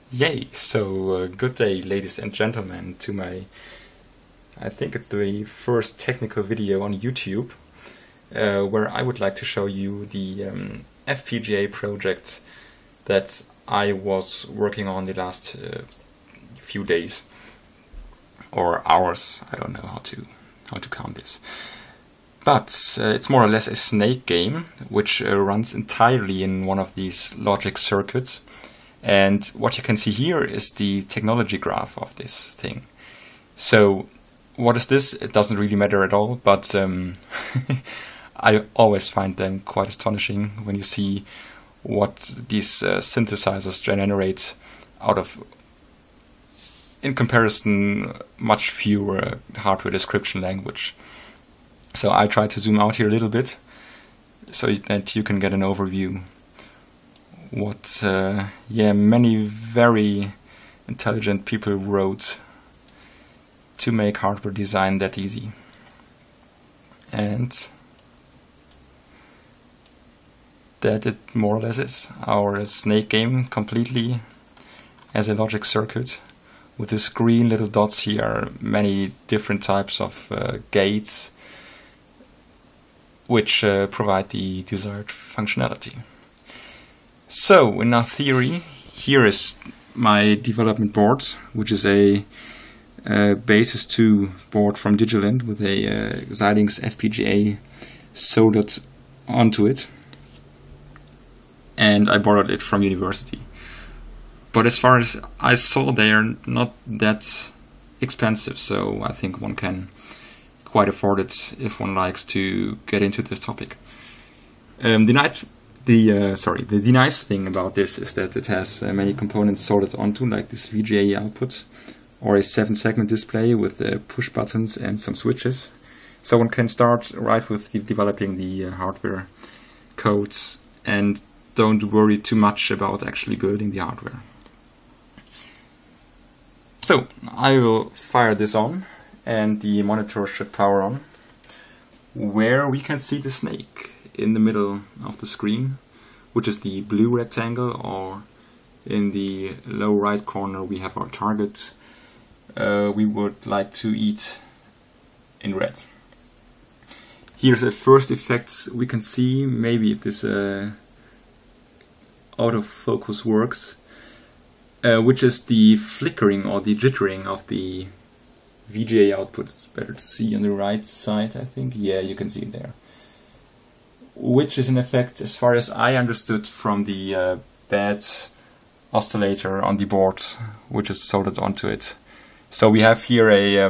Yay! So, good day, ladies and gentlemen, to I think it's the first technical video on YouTube, where I would like to show you the FPGA project that I was working on the last few days, or hours. I don't know how to count this. But it's more or less a snake game, which runs entirely in one of these logic circuits. And what you can see here is the technology graph of this thing. So what is this? It doesn't really matter at all, but I always find them quite astonishing when you see what these synthesizers generate out of, in comparison, much fewer hardware description language. So I try to zoom out here a little bit so that you can get an overview what many very intelligent people wrote to make hardware design that easy. And that it more or less is our snake game, completely as a logic circuit. With these green little dots here, many different types of gates which provide the desired functionality. So, in our theory, here is my development board, which is a Basis 2 board from Digilent with a Xilinx FPGA soldered onto it. And I borrowed it from university. But as far as I saw, they are not that expensive, so I think one can quite afford it if one likes to get into this topic. The nice thing about this is that it has many components soldered onto, like this VGA output, or a 7-segment display with push buttons and some switches. So one can start right with developing the hardware codes and don't worry too much about actually building the hardware. So I will fire this on and the monitor should power on, where we can see the snake in the middle of the screen, which is the blue rectangle, or in the low right corner we have our target we would like to eat in red. Here's a first effect we can see, maybe if this autofocus works, which is the flickering or the jittering of the VGA output. It's better to see on the right side, I think. Yeah, you can see it there. Which is in effect, as far as I understood, from the bad oscillator on the board, which is soldered onto it. So we have here a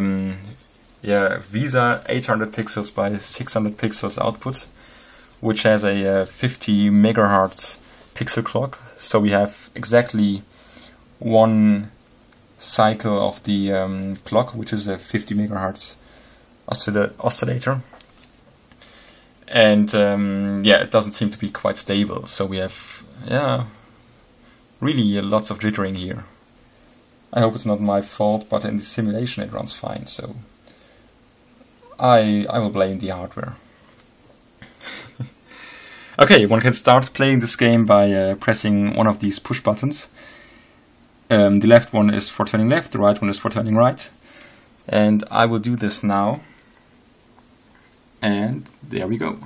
VESA 800 pixels by 600 pixels output, which has a 50 megahertz pixel clock. So we have exactly one cycle of the clock, which is a 50 megahertz oscillator. And it doesn't seem to be quite stable, so we have really lots of jittering here. I hope it's not my fault, but in the simulation it runs fine, so I will blame the hardware. Okay, one can start playing this game by pressing one of these push buttons. The left one is for turning left, the right one is for turning right, and I will do this now. And there we go.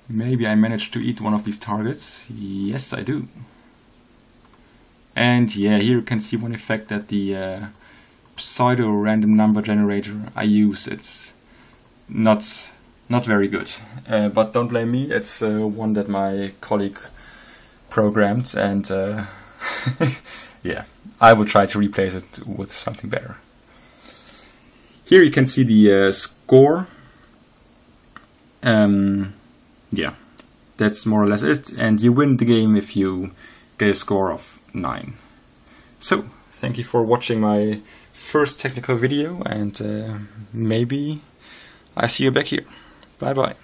Maybe I managed to eat one of these targets. Yes, I do. And yeah, here you can see one effect that the pseudo random number generator I use, it's not very good. But don't blame me, it's one that my colleague programmed, and yeah, I will try to replace it with something better. Here you can see the score. That's more or less it, and you win the game if you get a score of 9. So, thank you for watching my first technical video, and maybe I see you back here. Bye bye.